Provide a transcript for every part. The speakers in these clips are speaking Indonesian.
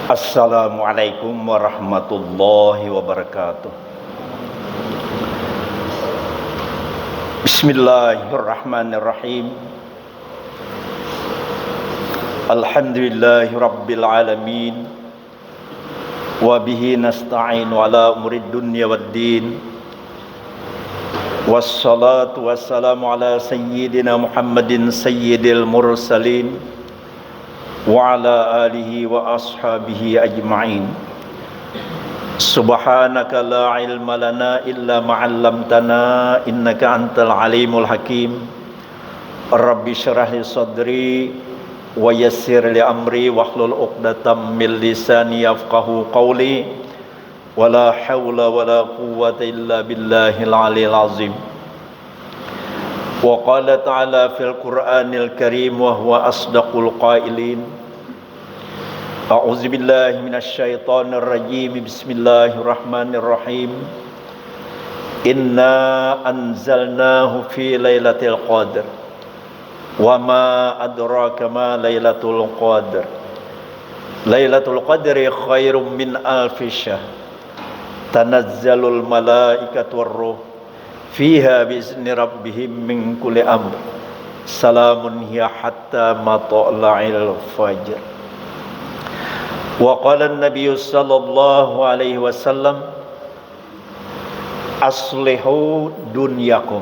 Assalamualaikum warahmatullahi wabarakatuh. Bismillahirrahmanirrahim. Alhamdulillahi rabbil alamin. Wa bihi nasta'in ala umurid dunya waddin. Wassalatu wassalamu ala sayyidina Muhammadin sayyidil mursalin wa ala alihi wa ashabihi ajma'in. Subhanaka la ilma lana illa ma 'allamtana innaka antal alimul hakim. Rabbi shrah li sadri wa yassir li amri wahlul 'uqdatam min lisani yafqahu qawli. Wala haula wala quwwata illa billahil aliyil azim. Wa qala ta'ala fil Qur'anil Karim wa huwa asdaqul qailin. A'udzu billahi minasy syaithanir rajim. Bismillahirrahmanirrahim. Inna anzalnahu fi lailatul qadr. Wa ma adraka ma lailatul qadr. Lailatul qadri khairum min alfi syahr. Tanazzalul malaikatu war-ruh fiha bi'izni rabbihim min kulli amr. Salamun hiya hatta matla'il fajr. Wa qala an-nabiy sallallahu alaihi wasallam aslihu dunyakum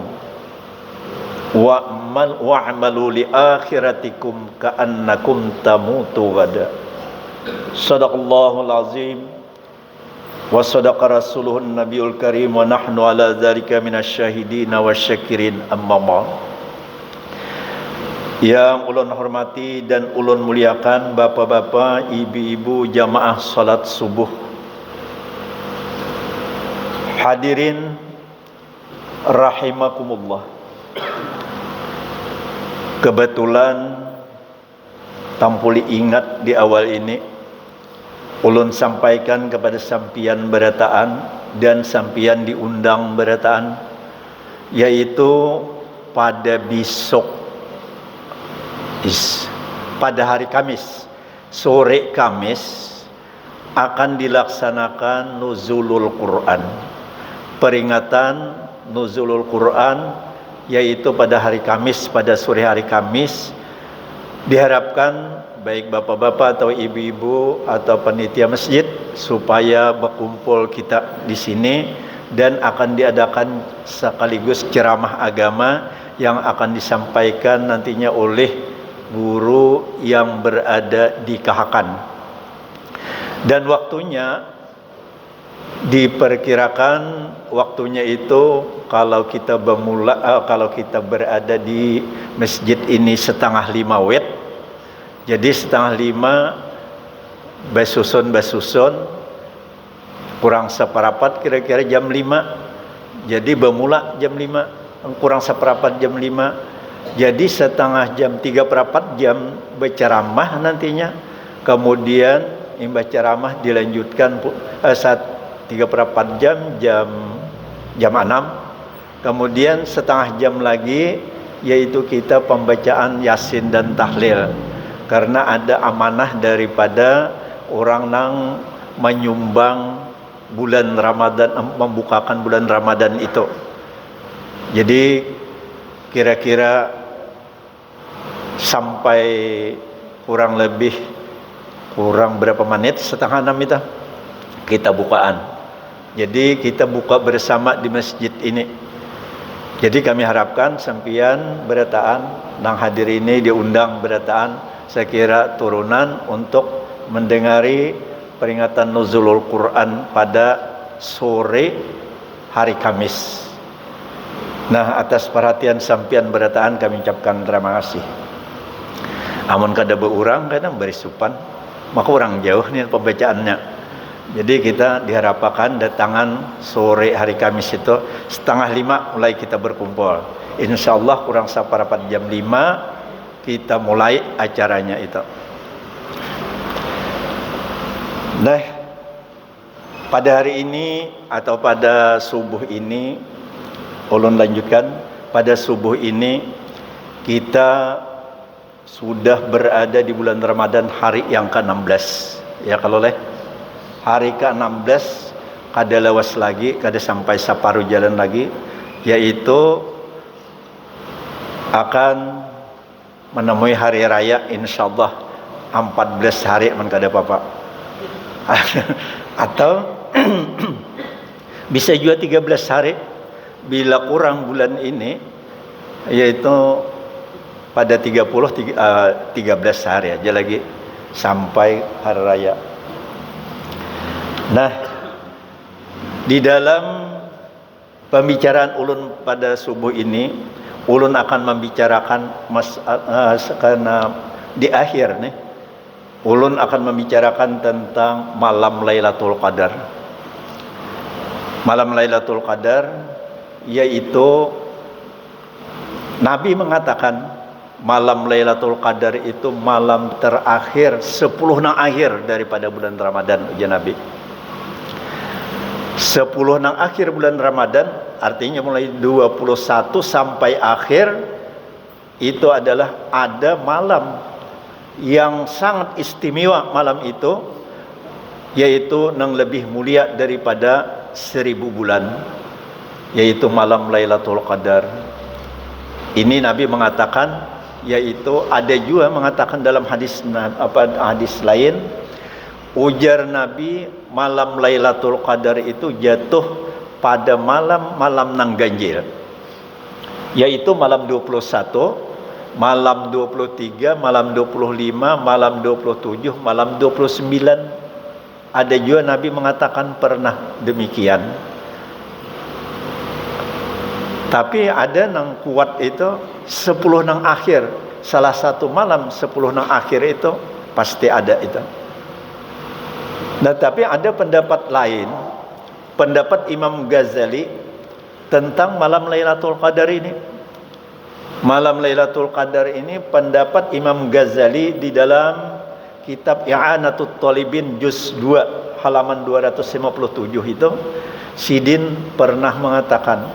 wa'malu li akhiratikum ka'annakum tamutu gada. Sadaqallahul azim wa sadaqa rasuluhun nabiyul karim wa nahnu ala dzalika minasyahidina wasyakirin amma ba'd. Yang ulun hormati dan ulun muliakan bapak-bapak, ibu-ibu jamaah salat subuh, hadirin rahimakumullah. Kebetulan tampuli ingat di awal ini ulun sampaikan kepada sampian berataan dan sampian diundang berataan, yaitu pada besok, pada hari Kamis, sore Kamis akan dilaksanakan nuzulul Quran, peringatan nuzulul Quran, yaitu pada hari Kamis, pada sore hari Kamis. Diharapkan baik bapak-bapak atau ibu-ibu atau panitia masjid supaya berkumpul kita di sini, dan akan diadakan sekaligus ceramah agama yang akan disampaikan nantinya oleh guru yang berada di Kahakan. Dan waktunya diperkirakan waktunya itu kalau kita berada di masjid ini 4:30 wet. Jadi 4:30 basusun kurang seperapat kira-kira jam 5. Jadi bermula jam 5 kurang seperapat jam 5. Jadi setengah jam 3/4 jam berceramah nantinya. Kemudian imbas ceramah dilanjutkan 3/4 jam 6. Kemudian setengah jam lagi yaitu kita pembacaan Yasin dan tahlil. Karena ada amanah daripada orang nang menyumbang bulan Ramadan, membukakan bulan Ramadan itu. Jadi kira-kira sampai kurang berapa menit, 5:30 itu kita bukaan. Jadi kita buka bersama di masjid ini. Jadi kami harapkan sampian berataan nang hadir ini diundang berataan, saya kira turunan untuk mendengari peringatan nuzulul Quran pada sore hari Kamis. Nah, atas perhatian sampian berataan kami ucapkan terima kasih. Amun kada beurang kadang beri supan, maka orang jauh nih pembacaannya. Jadi kita diharapkan datangan sore hari Kamis itu 4:30 mulai kita berkumpul. Insyaallah kurang seperapat jam 5 kita mulai acaranya itu. Nah, pada hari ini atau pada subuh ini, ulun lanjutkan, pada subuh ini kita sudah berada di bulan Ramadan hari yang ke-16, Ya kalau leh hari ke-16 kada lawas lagi, kada sampai separuh jalan lagi, yaitu akan menemui hari raya insyaallah 14 hari man kada apa-apa. Atau bisa juga 13 hari bila kurang bulan ini, yaitu pada 13 hari aja lagi sampai hari raya. Nah, di dalam pembicaraan ulun pada subuh ini, ulun akan membicarakan karena di akhir nih, ulun akan membicarakan tentang malam Lailatul Qadar. Malam Lailatul Qadar yaitu Nabi mengatakan malam Lailatul Qadar itu malam terakhir 10 nang akhir daripada bulan Ramadan, ujar Nabi. 10 nang akhir bulan Ramadan artinya mulai 21 sampai akhir itu adalah ada malam yang sangat istimewa. Malam itu yaitu nang lebih mulia daripada 1000 bulan, yaitu malam Lailatul Qadar. Ini Nabi mengatakan, yaitu ada juga mengatakan dalam hadis lain, ujar Nabi, malam Lailatul Qadar itu jatuh pada malam nang ganjil, yaitu malam 21, malam 23, malam 25, malam 27, malam 29. Ada juga Nabi mengatakan pernah demikian. Tapi ada nang kuat itu 10 nang akhir. Salah satu malam 10 nang akhir itu pasti ada itu. Nah, tapi ada pendapat lain, pendapat Imam Ghazali tentang malam Lailatul Qadar ini. Malam Lailatul Qadar ini pendapat Imam Ghazali di dalam kitab I'anatul Talibin juz 2 halaman 257 itu, Sidin pernah mengatakan,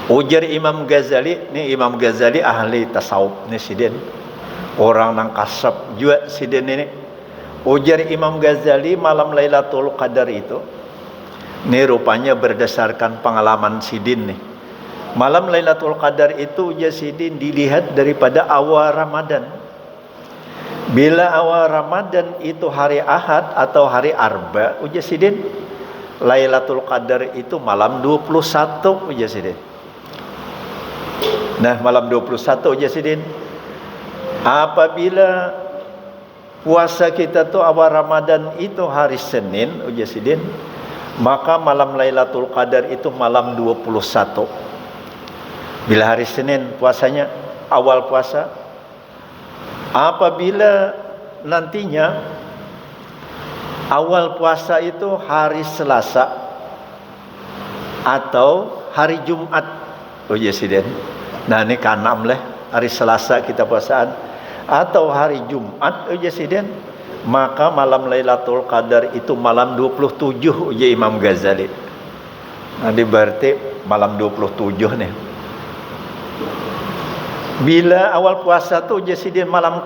ujar Imam Ghazali, ini Imam Ghazali ahli tasawuf nih Sidin, orang nang kasab juga Sidin ini. Ujar Imam Ghazali malam Lailatul Qadar itu, ini rupanya berdasarkan pengalaman Sidin nih. Malam Lailatul Qadar itu ujar Sidin dilihat daripada awal Ramadan. Bila awal Ramadan itu hari Ahad atau hari Arba, ujar Sidin, Lailatul Qadar itu malam 21, ujar Sidin. Nah, malam 21 ujar Sidin. Apabila puasa kita tuh awal Ramadan itu hari Senin, ujar Sidin, maka malam Lailatul Qadar itu malam 21. Bila hari Senin puasanya, awal puasa. Apabila nantinya awal puasa itu hari Selasa atau hari Jumat, ujar Sidin. Nah, ini kanam lah, hari Selasa kita puasaan atau hari Jumat, ujar Sidin, maka malam Lailatul Qadar itu malam 27, ujar Imam Ghazali. Nah, berarti malam 27 nih. Bila awal puasa tu ujar Sidin malam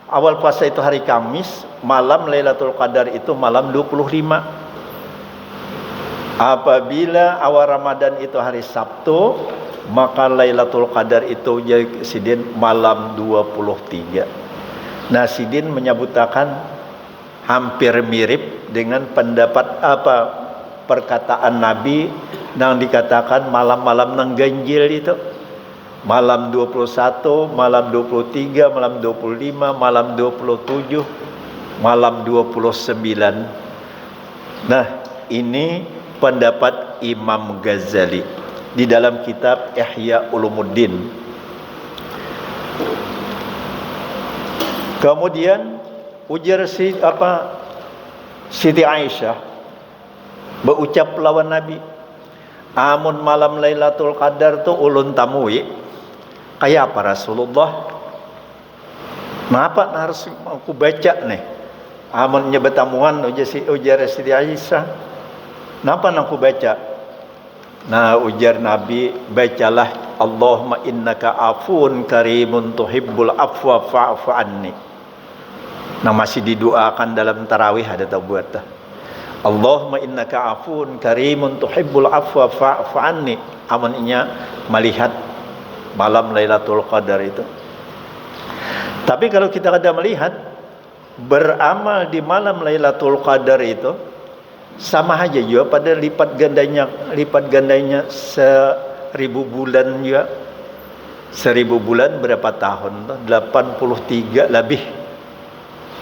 awal puasa itu hari Kamis, malam Lailatul Qadar itu malam 25. Apabila awal Ramadan itu hari Sabtu, maka Lailatul Qadar itu ujar Sidin malam 23. Nah, Sidin menyebutkan hampir mirip dengan pendapat perkataan Nabi yang dikatakan malam-malam nang ganjil itu. Malam 21, malam 23, malam 25, malam 27, malam 29. Nah, ini pendapat Imam Ghazali di dalam kitab Ihya Ulumuddin. Kemudian ujar Siti Aisyah berucap lawan Nabi, amun malam Lailatul Qadar tu ulun tamui kayak apa Rasulullah? Kenapa harus aku baca nih? Amun nyebetamuan ujar Siti Aisyah. Kenapa aku baca? Nah, ujar Nabi, bacalah Allahumma innaka afun karimun tuhibbul afwa fa'fu anni. Nah masih didoakan dalam tarawih ada tahu buat dah. Allahumma innaka afun karimun tuhibbul afwa fa'fu anni. Amannya melihat malam Lailatul Qadar itu. Tapi kalau kita ada melihat beramal di malam Lailatul Qadar itu sama aja juga pada lipat gandanya 1000 bulan juga. 1000 bulan berapa tahun? 83 lebih.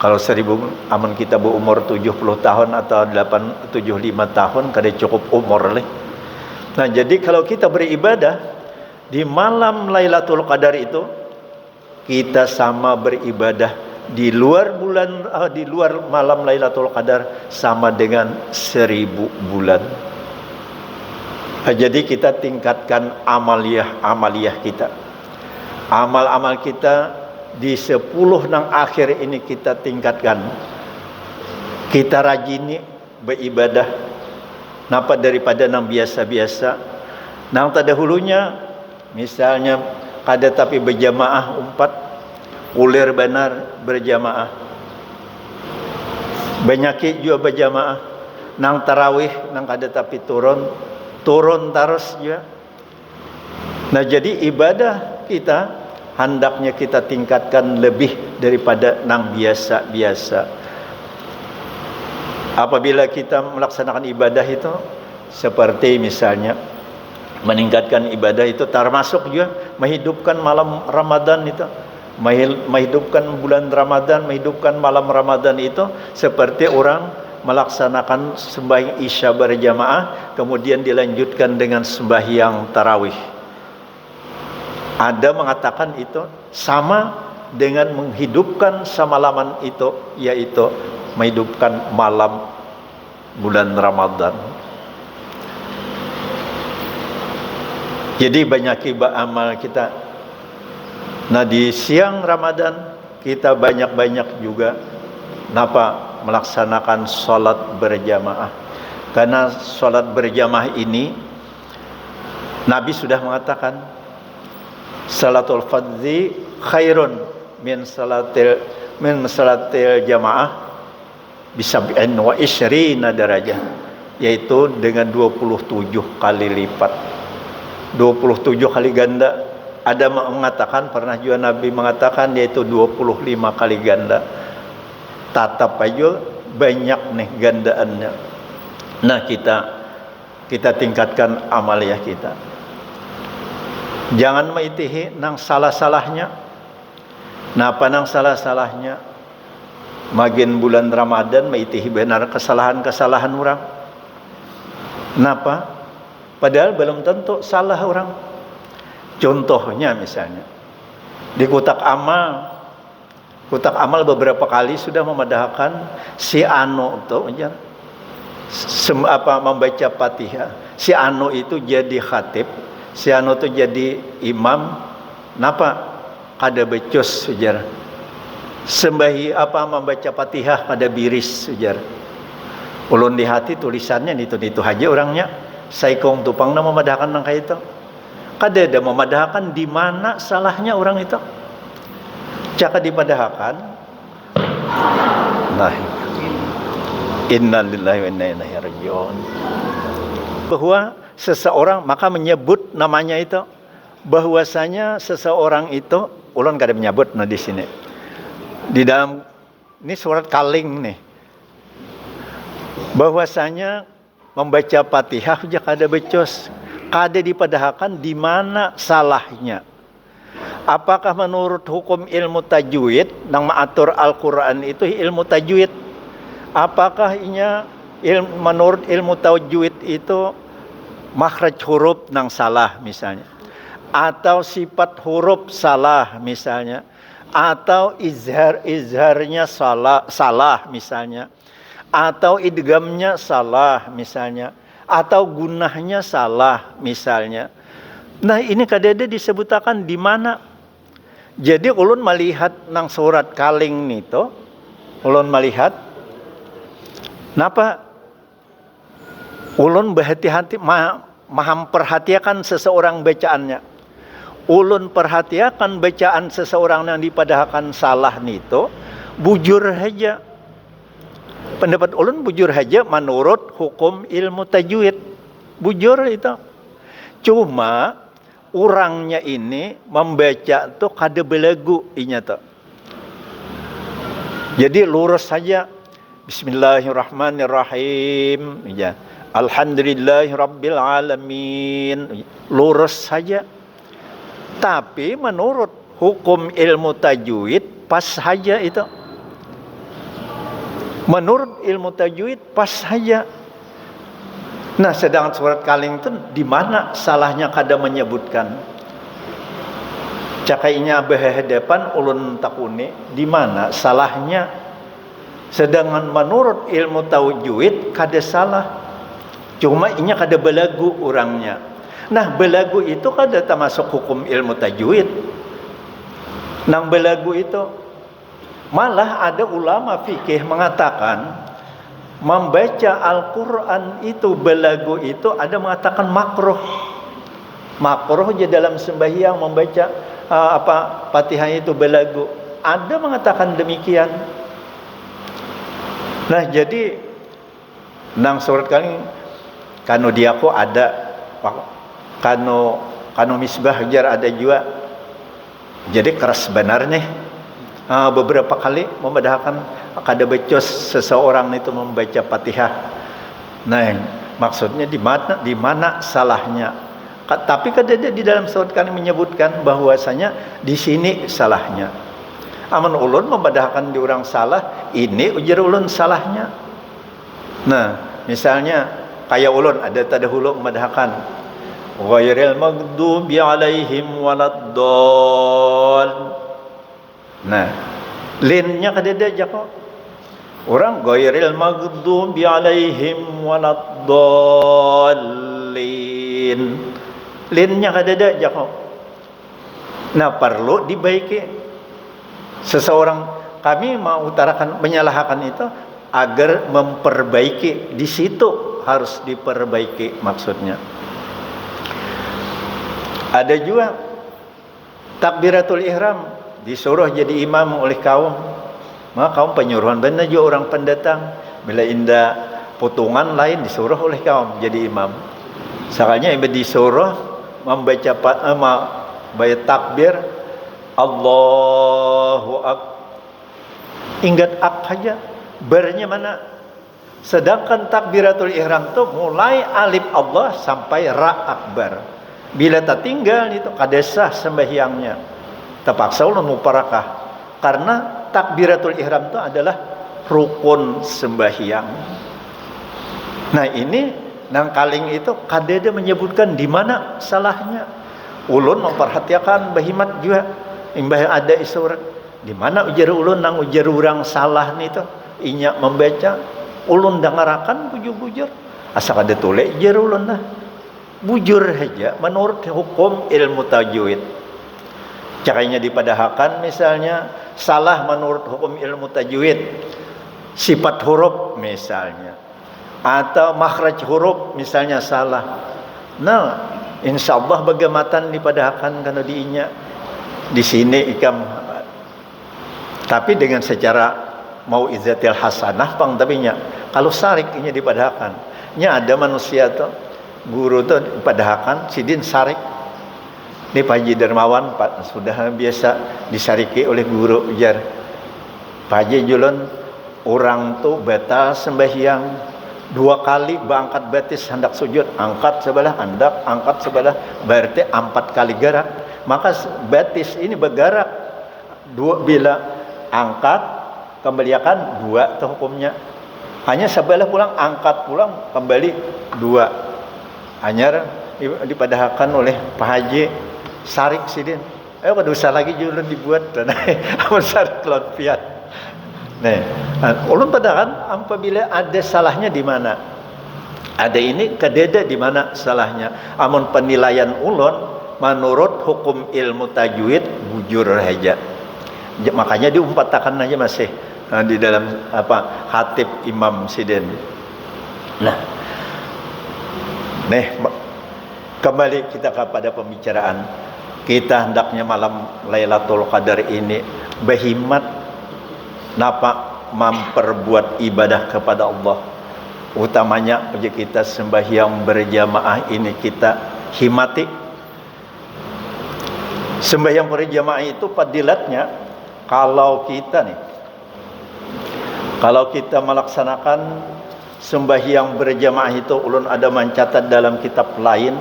Kalau 1000 aman kita berumur 70 tahun atau 75 tahun kada cukup umur leh. Nah, jadi kalau kita beribadah di malam Lailatul Qadar itu kita sama beribadah di luar malam Lailatul Qadar sama dengan 1000 bulan. Nah, jadi kita tingkatkan amaliyah kita. Amal-amal kita di 10 nang akhir ini kita tingkatkan. Kita rajini beribadah. Napa daripada nang biasa-biasa. Nang tak dahulunya misalnya kada tapi berjamaah umpat ulir benar berjamaah. Banyaki juga berjamaah. Nang tarawih nang kada tapi turun terus juga. Nah, jadi ibadah kita hendaknya kita tingkatkan lebih daripada nang biasa-biasa. Apabila kita melaksanakan ibadah itu seperti misalnya meningkatkan ibadah itu termasuk juga menghidupkan malam Ramadan itu, menghidupkan bulan Ramadan, menghidupkan malam Ramadan itu seperti orang melaksanakan sembahyang Isya berjamaah kemudian dilanjutkan dengan sembahyang tarawih. Ada mengatakan itu sama dengan menghidupkan semalaman itu, yaitu menghidupkan malam bulan Ramadan. Jadi banyak amal kita. Nah, di siang Ramadan kita banyak-banyak juga melaksanakan sholat berjamaah. Karena sholat berjamaah ini Nabi sudah mengatakan salatul fadzi khairun min salatil jamaah bisab'in wa isyrina darajah, yaitu dengan 27 kali lipat, 27 kali ganda. Ada mengatakan, pernah juga Nabi mengatakan yaitu 25 kali ganda. Tatap aja banyak nih gandaannya. Nah, kita tingkatkan amaliyah kita. Jangan maitihi nang salah-salahnya. Napa nang salah-salahnya? Makin bulan Ramadan maitihi benar kesalahan-kesalahan orang. Napa? Padahal belum tentu salah orang. Contohnya misalnya di kotak amal beberapa kali sudah memadahkan si Ano untuk membaca Fatihah. Si Ano itu jadi khatib. Si anu tu jadi imam, napa kada becus sejarah. Sembahi membaca Fatihah kada biris sejarah. Ulun di hati tulisannya itu aja orangnya. Saikong tupang na memadahkan nang kaya itu. Kada ada memadahkan di mana salahnya orang itu. Caka dipadahkan. Nah, innalillahi wa inna ilaihi raji'un. Bahwa seseorang maka menyebut namanya itu, bahwasanya seseorang itu ulun kada menyebut di sini. Di dalam ini surat Kaling nih. Bahwasanya membaca Fatihah aja kada becos, kada dipadahkan di mana salahnya. Apakah menurut hukum ilmu tajwid nang mengatur Al-Qur'an itu ilmu tajwid? Apakah menurut ilmu tajwid itu makhraj huruf nang salah misalnya, atau sifat huruf salah misalnya, atau izharnya salah misalnya, atau idgamnya salah misalnya, atau gunahnya salah misalnya. Nah, ini kadang-kadang disebutakan di mana. Jadi ulun melihat nang surat Kaling nito, ulun melihat napa ulun berhati-hati memperhatikan seseorang bacaannya. Ulun perhatikan bacaan seseorang yang dipadahkan salah nito, bujur saja. Pendapat ulun bujur saja menurut hukum ilmu tajwid. Bujur itu. Cuma orangnya ini membaca tuh kada belagu inya tuh. Jadi lurus saja. Bismillahirrahmanirrahim. Ya. Alhamdulillahirabbil alamin. Lurus saja. Tapi menurut hukum ilmu tajwid pas saja itu. Menurut ilmu tajwid pas saja. Nah, sedangkan surat Kaleng itu di mana salahnya kada menyebutkan? Cakainya berhadapan ulun takuni di mana salahnya? Sedangkan menurut ilmu tajwid kada salah. Cuma inya kada belagu orangnya. Nah, belagu itu kada termasuk hukum ilmu tajwid. Nang belagu itu malah ada ulama fikih mengatakan membaca Al-Quran itu belagu itu ada mengatakan makruh. Makruh je dalam sembahyang membaca Fatihah itu belagu. Ada mengatakan demikian. Nah, jadi nang surat Kaleng kanu diaku ada kanu misbah jar ada juga. Jadi keras benarnya. Beberapa kali membedakan kada becos seseorang itu membaca Fatihah. Nah, maksudnya di mana salahnya? Tapi kada di dalam surat Kaleng menyebutkan bahwasanya di sini salahnya. Aman ulun membedakan di orang salah, ini ujar ulun salahnya. Nah, misalnya kayak ulun ada tadahulu membedakan ghairil maghdubi alaihim waladdallin. Nah, linnya kadeda aja kok. Orang ghairil maghdubi alaihim waladdallin. Linnya kadeda aja kok. Nah, perlu dibaiki. Seseorang kami mau utarakan menyalahkan itu agar memperbaiki, di situ harus diperbaiki maksudnya. Ada juga takbiratul ihram disuruh jadi imam oleh kaum. Maka kaum penyuruhan benar juga orang pendatang. Bila indah potongan lain disuruh oleh kaum jadi imam. Soalnya ibu disuruh membaca takbir Allahu Akbar. Ingat saja bernya mana. Sedangkan takbiratul ihram itu mulai alif Allah sampai ra akbar. Bila tak tinggal itu kadesah sembahyangnya. Terpaksa ulun muparakah karena takbiratul ihram itu adalah rukun sembahyang. Nah, ini nang Kaleng itu kadeda menyebutkan di mana salahnya. Ulun memperhatikan bahimat juga imbah ada isurat di mana ujar ulun nang ujar orang salah nih tu inya membaca ulun dengarakan bujur-bujur asa kada toleh ujar ulun dah bujur saja menurut hukum ilmu tajwid. Caranya dipadahakan misalnya salah menurut hukum ilmu tajwid sifat huruf misalnya atau makhraj huruf misalnya salah. Nah, insyaallah bagamatan dipadahakan kana diinya di sini ikam. Tapi dengan secara mau izzatil hasanah pang tapinya kalau sarik ini dipadahakan. Nya ada manusia tuh guru tuh dipadahakan sidin sarik. Ini Pak Haji Dermawan Pak sudah biasa disariki oleh guru ujar. Pak Haji Julun orang tuh batal sembahyang 2 kali berangkat batis hendak sujud, angkat sebelah hendak, angkat sebelah, berarti 4 kali gerak. Maka batis ini bergerak 2 bila angkat kembalikan 2 itu hukumnya. Hanya sebelah pulang angkat pulang kembali 2. Hanya dipadahakan oleh Pak Haji sarik sidin. Kada usah lagi julun dibuat dan sarik lotfiat. Nah, ulun padakan apabila ada salahnya di mana? Ada ini kadeda di mana salahnya. Amun penilaian ulun menurut hukum ilmu tajwid bujur saja. Makanya diumpatakan aja masih di dalam khatib Imam Sidin. Nah, kembali kita kepada pembicaraan. Kita hendaknya malam Lailatul Qadar ini berhimmat napa memperbuat ibadah kepada Allah, utamanya kita sembahyang berjamaah ini kita himati. Sembahyang berjamaah itu fadilatnya, kalau kita melaksanakan sembahyang berjamaah itu, ulun ada mencatat dalam kitab lain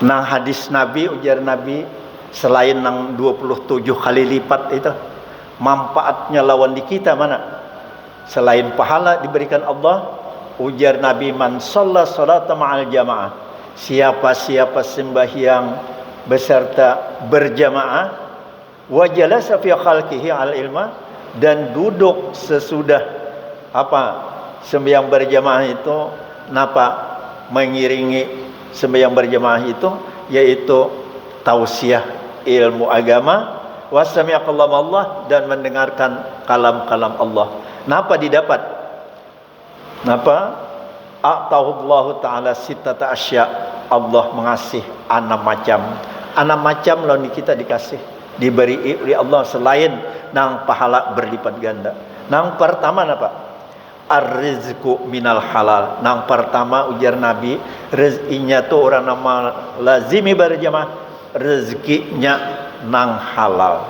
nang hadis Nabi, ujar Nabi, selain nang 27 kali lipat itu, manfaatnya lawan di kita mana? Selain pahala diberikan Allah, ujar Nabi, man shalla sholata ma'al jamaah, siapa sembahyang beserta berjamaah, wa jalasa fi khalqihi al ilma, dan duduk sesudah sembahyang berjamaah itu, napa mengiringi sembahyang berjamaah itu, yaitu tausiah ilmu agama, wasami'a kalam Allah, dan mendengarkan kalam-kalam Allah. Napa didapat? Napa? A'tahullahu ta'ala sittata asya, Allah mengasih 6 macam lawan kita dikasih, diberi oleh Allah selain nang pahala berlipat ganda. Nang pertama napa? Ar-rizqu minal halal. Nang pertama ujar Nabi, rezekinya tu orang nama lazimi berjamaah, rezekinya nang halal.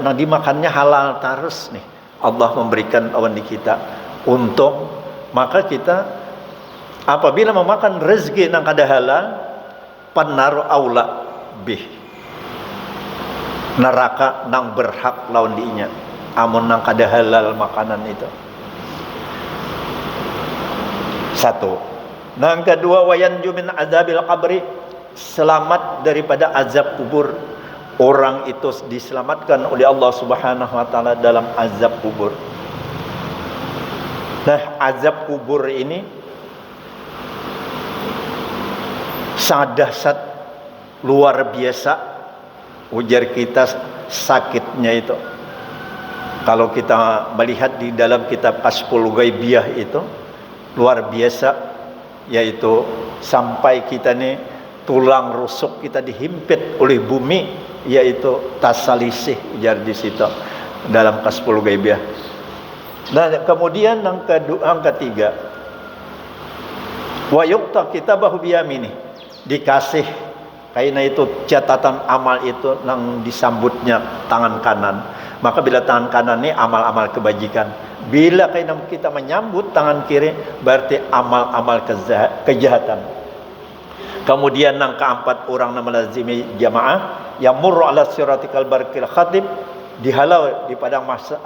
Nah dimakannya halal terus nih. Allah memberikan awan di kita untung, maka kita apabila memakan rezeki nang kada halal, panar aula bih, neraka nang berhak lawan diinya amun nang kada halal makanan itu. Satu. Nang kedua, wayanju min azabil qabri, selamat daripada azab kubur. Orang itu diselamatkan oleh Allah Subhanahu wa taala dalam azab kubur. Nah, azab kubur ini sangat dahsyat, luar biasa, ujar kita sakitnya itu. Kalau kita melihat di dalam kitab Kashful Ghaibiyah itu luar biasa, yaitu sampai kita nih tulang rusuk kita dihimpit oleh bumi, yaitu tasalisih, ujar di situ dalam Kashful Ghaibiyah. Nah, kemudian yang ketiga, wa yuqta kitabahu biyamini, dikasih karena itu catatan amal itu nang disambutnya tangan kanan. Maka bila tangan kanan ini amal-amal kebajikan, bila kita menyambut tangan kiri berarti amal-amal kejahatan. Kemudian yang keempat, orang nama lazimi jamaah yang murru ala siratikal barqil khatib, dihalau di padang masa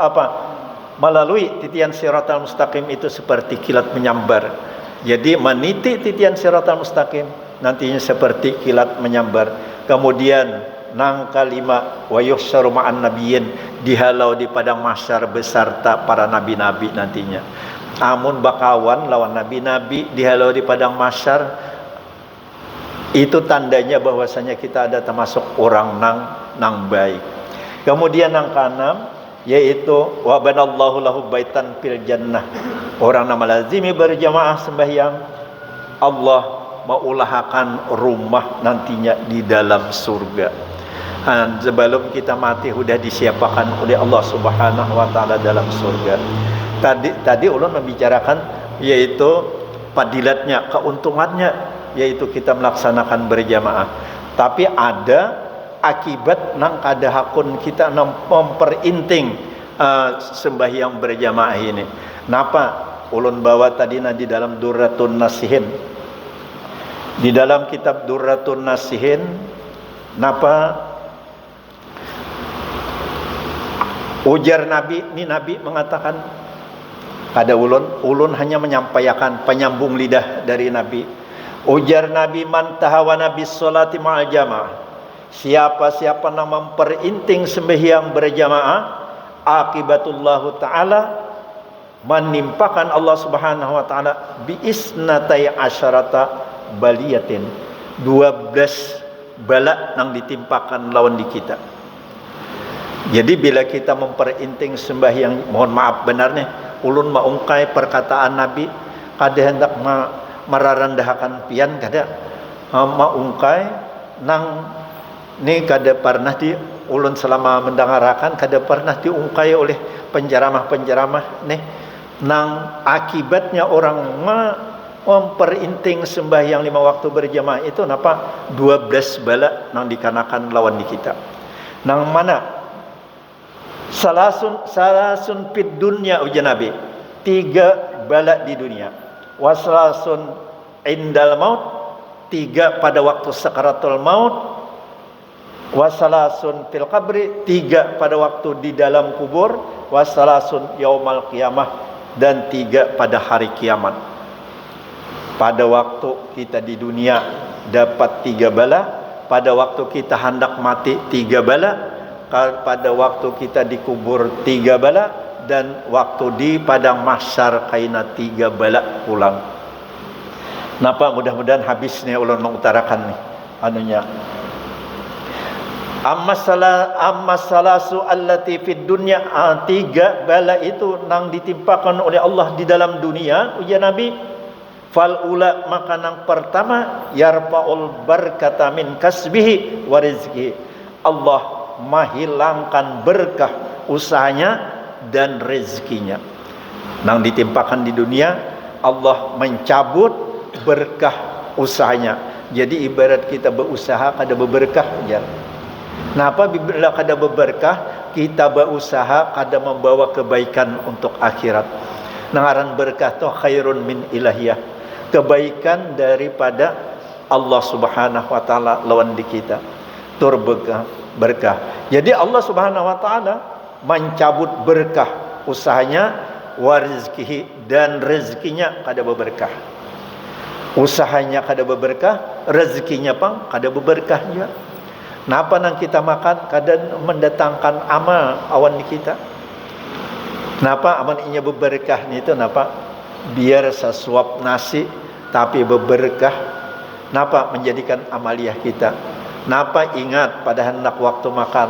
melalui titian siratal mustaqim itu seperti kilat menyambar. Jadi meniti titian siratal mustaqim nantinya seperti kilat menyambar. Kemudian nang kalima, wa yuhsyaru ma'an nabiyyin, dihalau di padang mahsyar beserta para nabi-nabi nantinya. Amun bakawan lawan nabi-nabi dihalau di padang mahsyar, itu tandanya bahwasanya kita ada termasuk orang nang baik. Kemudian nang keenam, yaitu wa banallahu lahu baitan fil jannah, orang nama lazimi berjamaah sembahyang, Allah mengulahkan rumah nantinya di dalam surga. Sebelum kita mati sudah disiapkan oleh Allah Subhanahu wa taala dalam surga. Tadi ulun membicarakan yaitu fadilatnya, keuntungannya, yaitu kita melaksanakan berjamaah. Tapi ada akibat nang kada hakun kita memperinting sembahyang berjamaah ini. Napa ulun bawa tadi di dalam Durratun Nasihin. Di dalam kitab Durratun Nasihin, napa ujar Nabi, ini Nabi mengatakan pada ulun hanya menyampaikan penyambung lidah dari Nabi. Ujar Nabi, man tahawana bis sholati ma'al jamaah, siapa yang memperinting sembahyang berjamaah, akibatullahu ta'ala, menimpakan Allah Subhanahu wa ta'ala bi isnatai asyarata baliyatin, 12 bala yang ditimpakan lawan di kita. Jadi bila kita memperinting sembahyang, mohon maaf benarnya ulun maungkai perkataan Nabi, kada hendak merarandahkan pian, kada maungkai nang Ni kada pernah di ulun selama mendengarkan kada pernah diungkai oleh penceramah-penceramah nih nang akibatnya orang memperinting sembahyang 5 waktu berjamaah itu napa 12 bala nang dikanakan lawan di kita. Nang mana salasun fid dunya ujar Nabi, 3 bala di dunia, wasalasun indal maut, 3 pada waktu sakaratul maut, wasalasun fil qabri, 3 pada waktu di dalam kubur, wasalasun yaumal qiyamah, dan 3 pada hari kiamat. Pada waktu kita di dunia dapat 3 bala, pada waktu kita hendak mati 3 bala, pada waktu kita dikubur 3 bala, dan waktu di padang mahsyar kaina 3 bala pulang. Napa mudah-mudahan habis nih ulun mengutarakan nih anunya. Amma salasu allati fid dunya, 3 bala itu nang ditimpakan oleh Allah di dalam dunia ujar Nabi. Fal ula, maka nang pertama, yarfa'ul barakata min kasbihi wa rizqihi, Allah menghilangkan berkah usahanya dan rezekinya. Nang ditimpakan di dunia, Allah mencabut berkah usahanya. Jadi ibarat kita berusaha kada berberkah ya. Napa bila kada berberkah, kita berusaha kada membawa kebaikan untuk akhirat. Nangaran berkah tu khairun min ilahiyah, kebaikan daripada Allah Subhanahu wa taala lawan di kita. Tur berkah. Jadi Allah Subhanahu wa taala mencabut berkah usahanya, wa rizqihi, dan rezekinya kada berberkah. Usahanya kada berberkah, rezekinya pang kada berberkah juga. Napa nang kita makan kada mendatangkan amal awan di kita. Napa aman inya berberkah ni itu napa? Biar sesuap nasi tapi berberkah. Napa menjadikan amaliah kita. Napa ingat pada hendak waktu makan,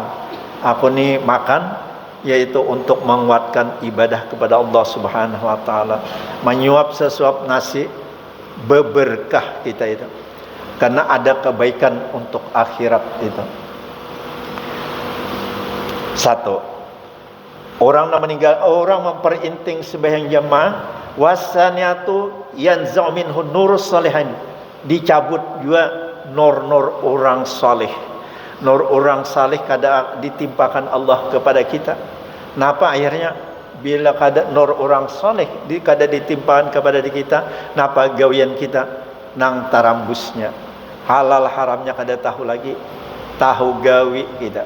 aku ni makan yaitu untuk menguatkan ibadah kepada Allah Subhanahu wa taala. Menyuap sesuap nasi berberkah kita itu. Karena ada kebaikan untuk akhirat itu. 1. Orang nak meninggal, orang memperinting sembahyang jamaah, wasaniatu yanza'u minhu nurus salihin, dicabut juga nur-nur orang saleh. Nur orang saleh kada ditimpakan Allah kepada kita. Napa akhirnya bila kada nur orang saleh kada ditimpakan kepada kita, napa gawian kita nang tarambusnya. Halal haramnya kada tahu lagi, tahu gawi kita.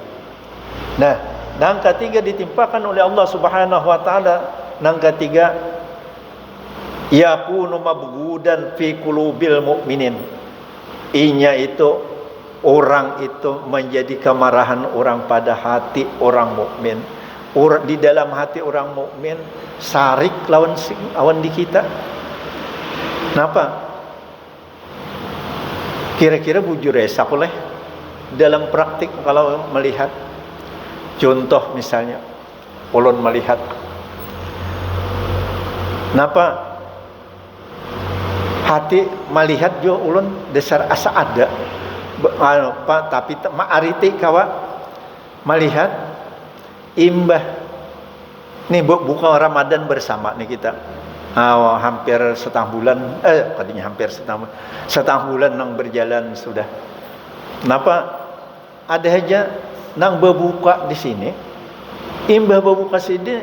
Nah, nang ketiga ditimpakan oleh Allah Subhanahu wa taala, nang ketiga yakunu mabghudan fi qulubil mukminin. Inya itu orang itu menjadi kemarahan orang pada hati orang mukmin. Di dalam hati orang mukmin sarik lawan awan di kita. Napa? Kira-kira bujur sakuleh dalam praktik kalau melihat contoh misalnya ulun melihat napa hati melihat jo ulun dasar asa ada apa tapi ma'ariti kawa melihat imbah nih buka Ramadan bersama nih kita. Hampir setengah bulan, tadinya hampir setengah bulan nang berjalan sudah. Kenapa ada aja nang berbuka di sini, imbah berbuka sini,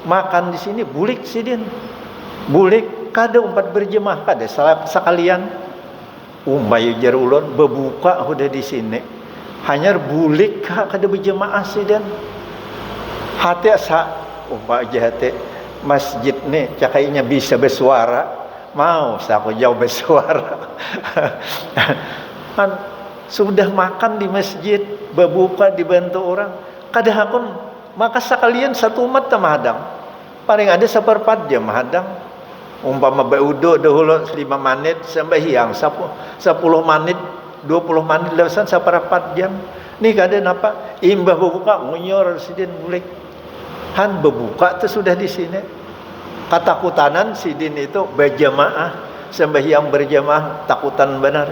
makan di sini, bulik sidin, bulik kada umpat berjemaah kada sekalian. Umay jar ulun berbuka udah di sini, hanya bulik kada berjemaah sidin. Hati asa umay hati. Masjid ni cakainya bisa bersuara, mau aku jauh bersuara. Kan sudah makan di masjid, berbuka dibantu orang, kadang pun maka sekalian satu umat mahadang, paling ada seperempat jam mahadang. Umpama beudo dahulu 5 menit sampai hiang 10 menit 20 menit lewasan seperempat jam. Ni kada napa imbah berbuka munyor sidin bulik. Han berbuka tu sudah di sini. Ketakutan sidin itu berjamaah, sembahyang berjamaah takutan benar.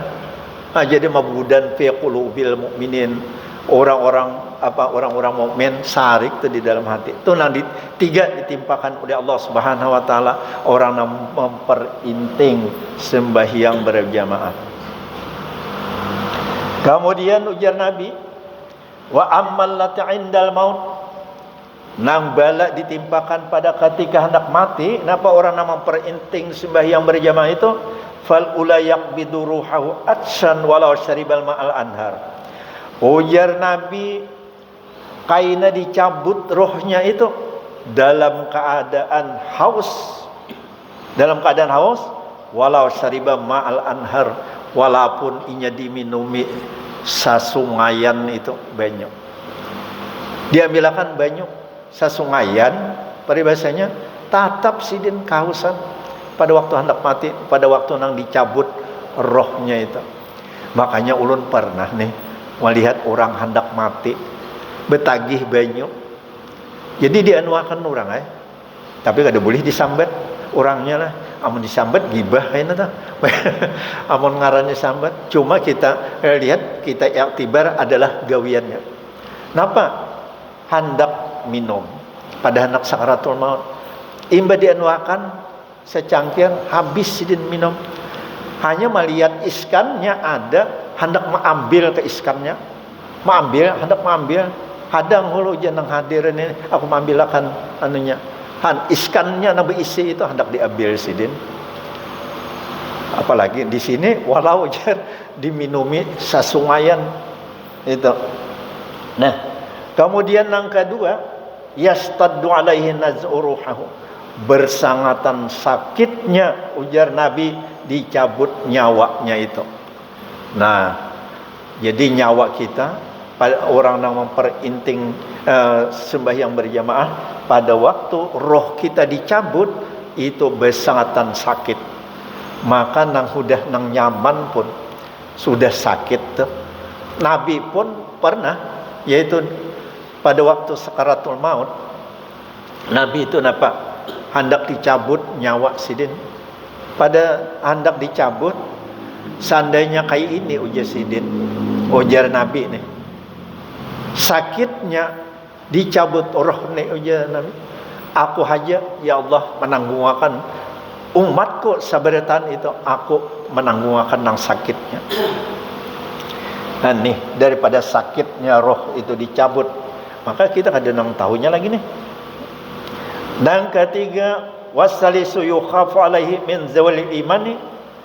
Jadi mabgudan fi qulubil mukminin. orang-orang mukmin sarik tu di dalam hati. Tu nang tiga ditimpakan oleh Allah Subhanahu wa taala orang yang memperinting sembahyang berjamaah. Kemudian ujar Nabi, wa ammal lati indal maut, nang bala ditimpakan pada ketika hendak mati. Kenapa orang yang memperinting sembahyang berjamaah itu? Fal ulayak biduruhahu atsan walau syaribal ma'al anhar. Ujar Nabi, kaina dicabut rohnya itu dalam keadaan haus, walau syariba ma'al anhar, walaupun inya diminumi sasungayan itu banyak. Diambilkan banyak sasungayan, peribahasanya tatap sidin kausan pada waktu hendak mati, pada waktu nang dicabut rohnya itu. Makanya ulun pernah nih melihat orang hendak mati betagih banyak, jadi dianuakan orang tapi kada boleh disambat orangnya lah. Amun disambat gibah kayaknya tah. Amun ngarannya sambat, cuma kita lihat, kita iktibar adalah gawiannya. Napa hendak minum pada hendak sakaratul maut, imba dianuakan secangkir habis sidin minum, hanya melihat iskannya ada, hendak mengambil ke iskannya, hendak mengambil, hadang hulu janang hadirin ini, aku mengambilkan anunya, iskannya nak berisi itu hendak diambil sidin. Apalagi di sini walau jar diminumi sasungayan itu. Nah, kemudian yang kedua, yastaddu alaihi naz'uruhahu, bersangatan sakitnya ujar Nabi dicabut nyawanya itu. Nah, jadi nyawa kita pada orang yang memperinting sembahyang berjamaah, pada waktu roh kita dicabut itu bersangatan sakit. Maka nang sudah nang nyaman pun sudah sakit tuh. Nabi pun pernah, yaitu pada waktu sakaratul maut, Nabi itu hendak dicabut nyawa sidin. Pada hendak dicabut, seandainya kayak ini ujar sidin, ujar Nabi nih, sakitnya dicabut roh nih ujar Nabi, aku haja ya Allah menanggungakan umatku sabaratan itu, aku menanggungakan nang sakitnya. Nah nih, daripada sakitnya roh itu dicabut, maka kita kada nang tahunya lagi nih. Dan ketiga, wasalisu yukhafu alaihi min zawalil imani,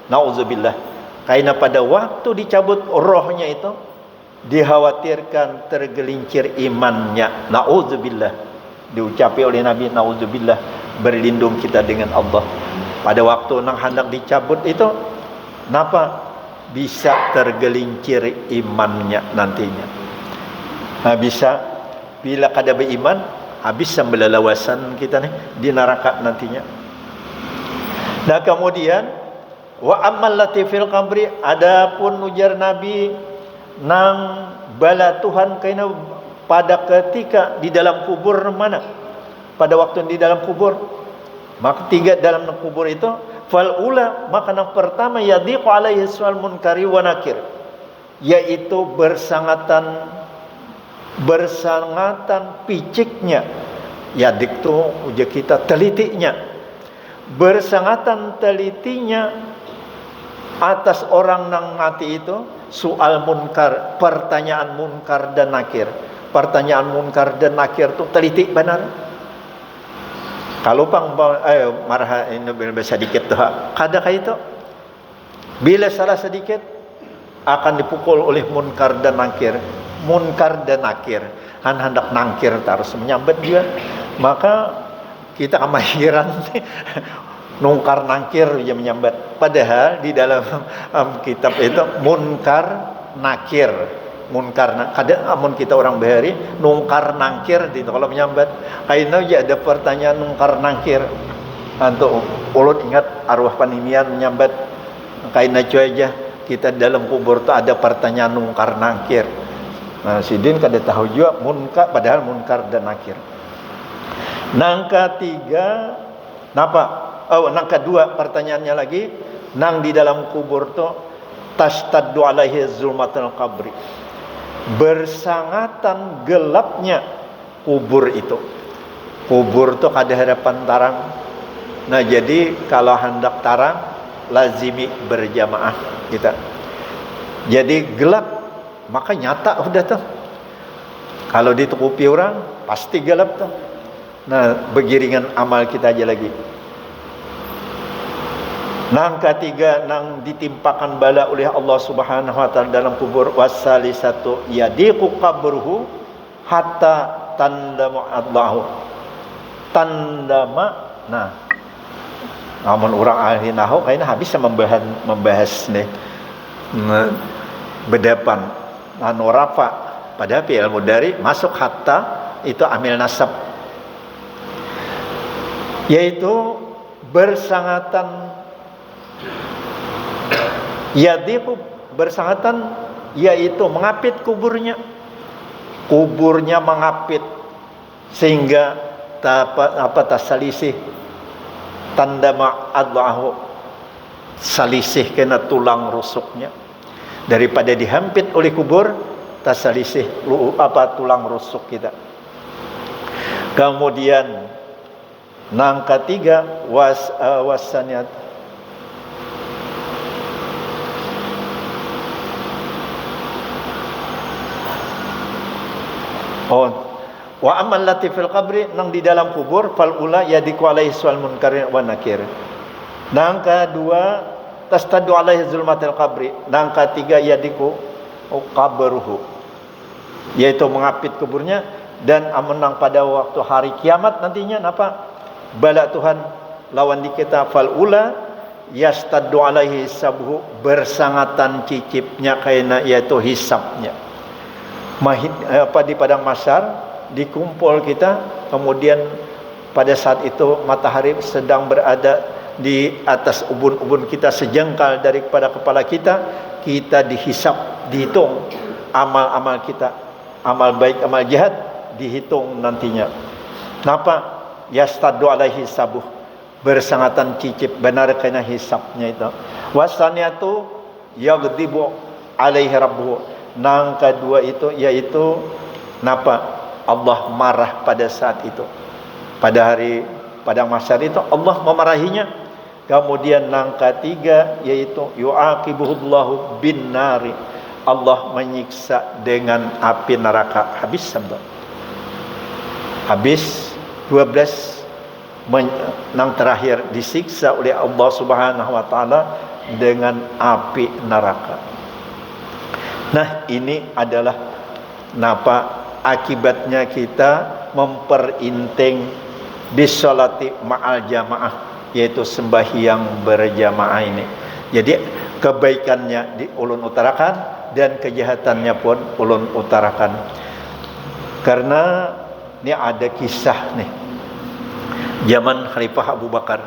nauzubillah, karena pada waktu dicabut rohnya itu dikhawatirkan tergelincir imannya, nauzubillah. Diucapi oleh Nabi, nauzubillah, berlindung kita dengan Allah. Pada waktu nang hendak dicabut itu, napa bisa tergelincir imannya nantinya. Nah, bisa bila kada beriman, habis sambelalawasan kita nih di neraka nantinya. Nah, kemudian wa ammal latifil qabri, adapun ujar Nabi nang bala Tuhan kaina pada ketika di dalam kubur mana? Pada waktu di dalam kubur. Maka tiga dalam kubur itu, fal ula, maka yang pertama yadiqu alaihi sual munkari wa nakir, yaitu bersangatan piciknya, yadik tu ujar kita telitinya, bersangatan telitinya atas orang nang mati itu soal munkar, pertanyaan munkar dan nakir. Pertanyaan munkar dan nakir tu teliti benar. Kalau marah ini bisa sedikit tuh, kada kayak itu. Bila salah sedikit akan dipukul oleh munkar dan nakir. Munkar dan nakir, hendak nangkir terus menyambat dia. Maka kita kemahiran nungkar nangkir dia menyambat. Padahal di dalam kitab itu munkar nakir. Munkar kada amun kita orang bahari nungkar nangkir di kalau menyambat. Kaina ya ada pertanyaan nungkar nangkir. Untuk ulun ingat arwah panimian menyambat. Kaina cuy aja kita dalam kubur tu ada pertanyaan nungkar nangkir. Nah, sidin kada tahu juga munkar, padahal munkar dan nakir. Nang ketiga, napa? Nang kedua pertanyaannya lagi, nang di dalam kubur tu tashtaddu alaihi zulmatul qabri. bersangatan gelapnya kubur itu. Kubur tuh ada hadapan tarang. Nah, jadi kalau hendak tarang lazimi berjamaah kita. Jadi gelap, maka nyata udah tuh. Kalau ditutupi orang pasti gelap tuh. Nah, begiringan amal kita aja lagi. Nang ketiga, nang ditimpakan bala oleh Allah Subhanahu wa taala dalam kubur. Wasalisatu yadiqu qabruhu hatta tandama Allahu. Tandama. Nah, namun orang ahli nahwu kayaknya habis membahas nih. Bedapan anu rafa pada fi'il mudhari masuk hatta itu amil nasab. Yaitu bersangatan yadiqu bersangatan, yaitu mengapit kuburnya mengapit sehingga tasalisih tanda ma'adlahu salisih kena tulang rusuknya, daripada dihampit oleh kubur tasalisih tulang rusuk kita. Kemudian nang ketiga wasaniat wa amal latifil qabri, nang di dalam kubur fal ula yadiku alaihi sual munkar wa nakir. Nang kedua tastadu alaihi zulmatil qabri. Nang ketiga yadiku qabruhu, yaitu mengapit kuburnya. Dan menang pada waktu hari kiamat nantinya apa? Bala Tuhan lawan di kita fal ula yastadu alaihi sabhu, bersangatan cicipnya kaina, yaitu hisabnya. Di padang mahsyar dikumpul kita, kemudian pada saat itu matahari sedang berada di atas ubun-ubun kita sejengkal daripada kepala kita. Kita dihisab, dihitung amal-amal kita, amal baik amal jahat dihitung nantinya. Kenapa? Yastadu alaihi sabuh, bersangatan cicip benar kena hisabnya itu. Wasaniatu yaghdibu alaihi rabbuhu. Nang kedua itu yaitu napa? Allah marah pada saat itu. Pada hari padang mahsyar itu Allah memarahinya. Kemudian nang ketiga yaitu yu'aqibuhullahu bin nari. Allah menyiksa dengan api neraka. Habis sampai. Habis 12 nang terakhir disiksa oleh Allah Subhanahu wa taala dengan api neraka. Nah, ini adalah napa akibatnya kita memperinting bisolati ma'al jamaah, yaitu sembahyang berjamaah ini. Jadi kebaikannya di ulun utarakan dan kejahatannya pun ulun utarakan. Karena ini ada kisah nih. Zaman Khalifah Abu Bakar.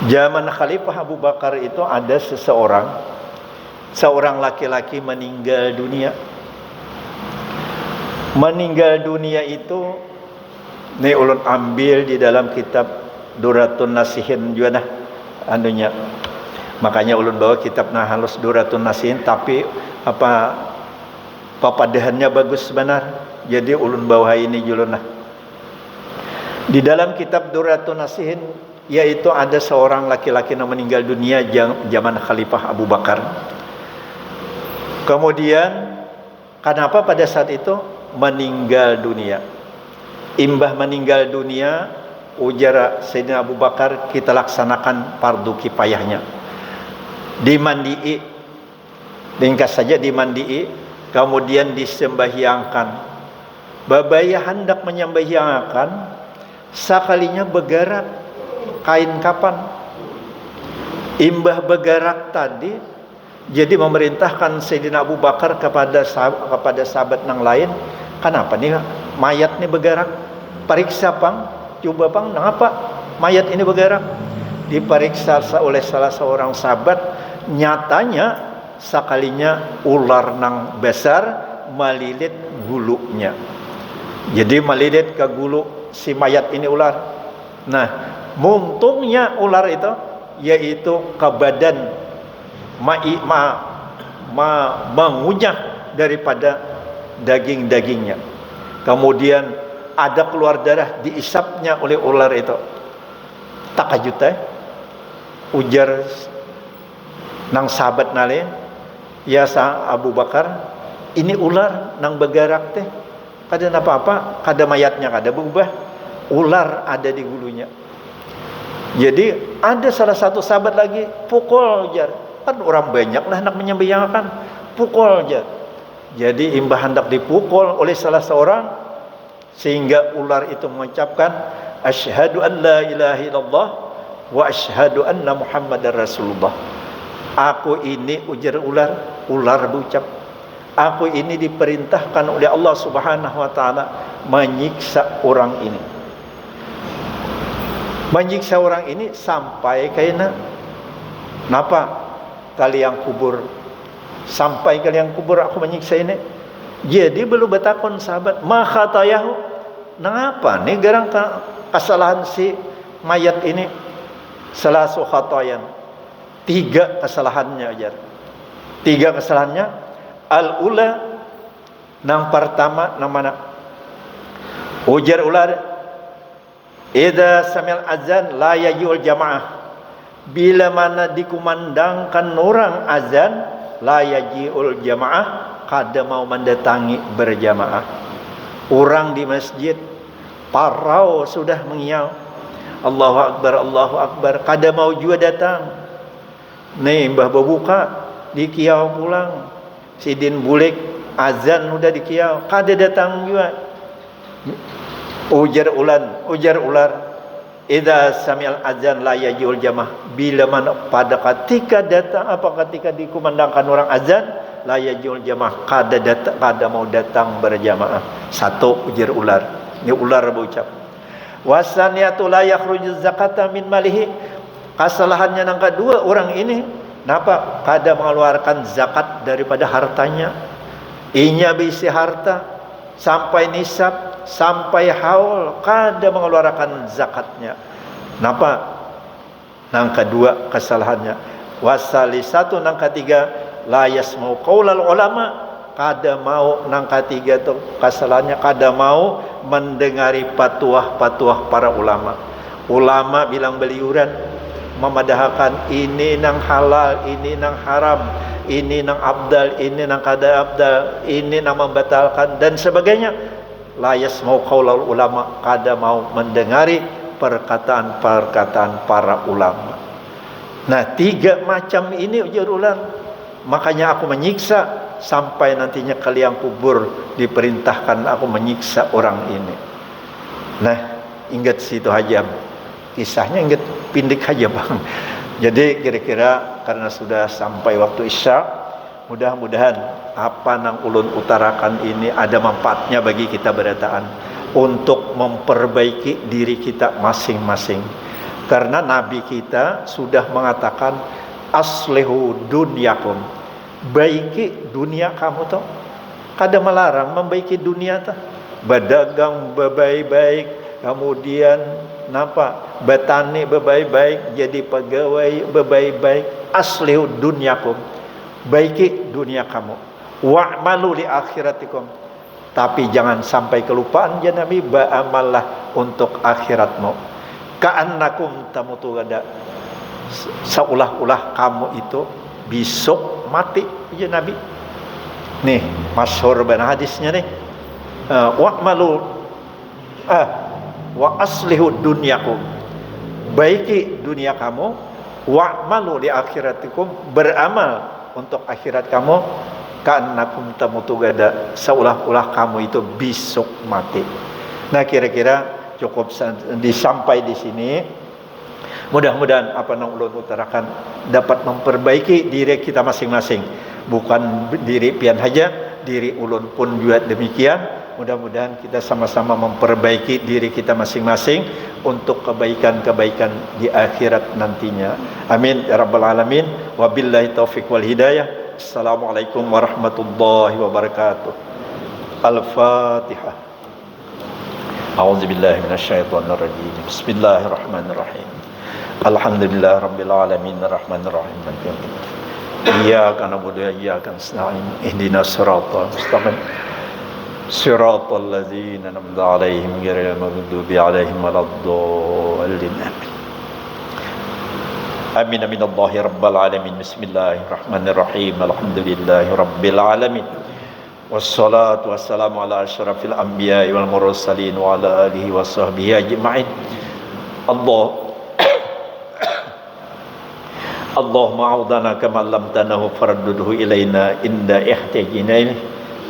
Zaman Khalifah Abu Bakar itu ada seorang laki-laki meninggal dunia. Meninggal dunia itu nih ulun ambil di dalam kitab Duratun Nasihin juga nah anunya. Makanya ulun bawa kitab halus Duratun Nasihin, tapi papadahannya bagus benar. Jadi ulun bawa ini julun nah. Di dalam kitab Duratun Nasihin yaitu ada seorang laki-laki yang meninggal dunia zaman Khalifah Abu Bakar. Kemudian kenapa pada saat itu meninggal dunia? Imbah meninggal dunia, ujar Sayyidina Abu Bakar, kita laksanakan fardu kifayahnya. Dimandii, ringkas saja dimandii, kemudian disembahyangkan. Babaya hendak menyembahyangkan, sakalinya bergerak kain kapan. Imbah bergerak tadi, jadi memerintahkan Sayyidina Abu Bakar kepada sahabat yang lain, kenapa nih mayat ini bergerak? Periksa pang, coba pang, kenapa mayat ini bergerak? Diperiksa oleh salah seorang sahabat, nyatanya sekalinya ular nang besar melilit gulunya. Jadi melilit ke gulu si mayat ini ular. Nah, muntungnya ular itu yaitu ke badan mengunyah daripada daging-dagingnya. Kemudian ada keluar darah, diisapnya oleh ular itu. Takajut ujar nang sahabat nalin, ya sa Abu Bakar, ini ular nang begarak teh. Kada apa-apa, kada mayatnya kada berubah, ular ada di gulunya. Jadi ada salah satu sahabat lagi pukul jar. Kan orang banyak lah hendak menyembelihkan, pukul jar. Jadi imbah hendak dipukul oleh salah seorang, sehingga ular itu mengucapkan asyhadu an la ilaha illallah wa asyhadu anna muhammadar rasulullah. Aku ini, ujar ular berucap, aku ini diperintahkan oleh Allah Subhanahu wa taala menyiksa orang ini. Menyiksa orang ini sampai kaina napa kalian kubur, sampai kalian kubur aku menyiksa ini. Jadi belum betakon sahabat, ma khatayahu, nangapa nih garang kesalahan si mayat ini? Salasu khatayan, 3 kesalahannya ajar. 3 kesalahannya. Al-ula, nang pertama nang mana? Ujar ular, idza samil azan la yajul jamaah. Bila mana dikumandangkan orang azan, la yajiul jamaah, kada mau mendatangi berjamaah. Orang di masjid parau sudah mengiau Allahu Akbar, Allahu Akbar, kada mau juga datang. Nih mbah berbuka di kiau pulang, sidin bulik azan udah di kiau, kada datang juga. Ujar ular, idza sami'al azan la yajul jamaah. Bila mana pada ketika datang ketika dikumandangkan orang azan, la yajul jamaah, kada mau datang berjamaah. 1 ujar ular. Ini ular berucap. Wasaniyatu la yakhruju zakata min malihi. Kesalahannya yang kedua, orang ini napa kada mengeluarkan zakat daripada hartanya. Inya bisi harta sampai nisab, sampai haul, kada mengeluarkan zakatnya. Napa? Nang kedua kesalahannya. Wasalisatu, nang ketiga, la yasmau qaulal ulama, kada mau. Nang ketiga tu kesalahannya, kada mau mendengari patuah-patuah para ulama. Ulama bilang beliuran, memadahkan ini nang halal, ini nang haram, ini nang abdal, ini nang kada abdal, ini nang membatalkan dan sebagainya. La yasmau qaulal ulama, kada mau mendengari perkataan-perkataan para ulama. Nah, 3 macam ini ujar ular. Makanya aku menyiksa sampai nantinya kalian kubur, diperintahkan aku menyiksa orang ini. Nah, ingat situ aja kisahnya, ingat pindik aja bang. Jadi kira-kira karena sudah sampai waktu isya, mudah-mudahan apa nang ulun utarakan ini ada manfaatnya bagi kita berataan untuk memperbaiki diri kita masing-masing. Karena Nabi kita sudah mengatakan aslihu dunyakum, baiki dunia kamu tuh. Kada melarang membaiki dunia tuh, berdagang bebaik-baik, kemudian napa bertani bebaik-baik, jadi pegawai bebaik-baik. Aslihu dunyakum, baiki dunia kamu. Wa'malu li akhiratikum, tapi jangan sampai kelupaan ya Nabi, ba'amallah untuk akhiratmu. Ka'annakum tamutu gada, seolah-olah kamu itu besok mati ya Nabi. Nih masyhur bana hadisnya nih, wa'malu wa aslihu dunyakum, baiki dunia kamu, wa'malu li akhiratikum, beramal untuk akhirat kamu. Ka'annakum tamutu gada, seolah-olah kamu itu besok mati. Nah, kira-kira cukup disampai di sini. Mudah-mudahan apa yang ulun utarakan dapat memperbaiki diri kita masing-masing. Bukan diri pian saja, diri ulun pun juga demikian. Mudah-mudahan kita sama-sama memperbaiki diri kita masing-masing untuk kebaikan-kebaikan di akhirat nantinya. Amin ya rabbal alamin. Wabillahi taufiq wal hidayah. Assalamualaikum warahmatullahi wabarakatuh. Al-Fatihah. A'udzubillahi minasyaitonir rajim. Bismillahirrahmanirrahim. Alhamdulillah rabbil alamin arrahmanir rahim maliki yaumiddin. Iyyaka na'budu wa iyyaka nasta'in. Ihdinas siratal mustaqim. Siratal ladzina an'amta 'alaihim ghairil maghdubi 'alaihim waladdallin. Amin. Amin Allahi rabbal alamin. Bismillahirrahmanirrahim. Alhamdulillahi rabbil alamin. Wassalatu wassalamu ala asyrafil anbiya'i wal mursalin wa ala alihi wa sahbihi ajma'in. Allahumma a'udhana kama 'allamtanahu fardudhu ilaina inda ihtiyajina ilaih.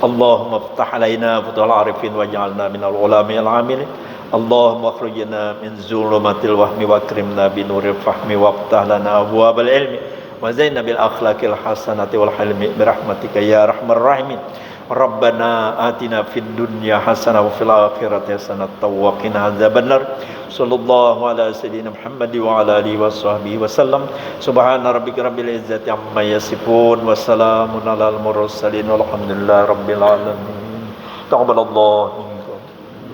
Allahumma iftah alaina futuhal arifin waj'alna minal ulama'i al-'amilin. Allahumma akhrijna min zulumatil wahmi wa akrimna bi nuril fahmi wa iftah lana abwabal ilmi wa zainna bil akhlaqil hasanati wal hilmi bi rahmatika ya arhamar rahimin. Rabbana atina fid dunya hasanah wa fil akhirati hasanah wa qina adzabannar. Sallallahu ala sayyidina Muhammad wa ala alihi wa sahbihi wa sallam. Subhana rabbika rabbil izzati amma yasifun wa salamun alal mursalin walhamdulillahi rabbil alamin. Taqabbalallahu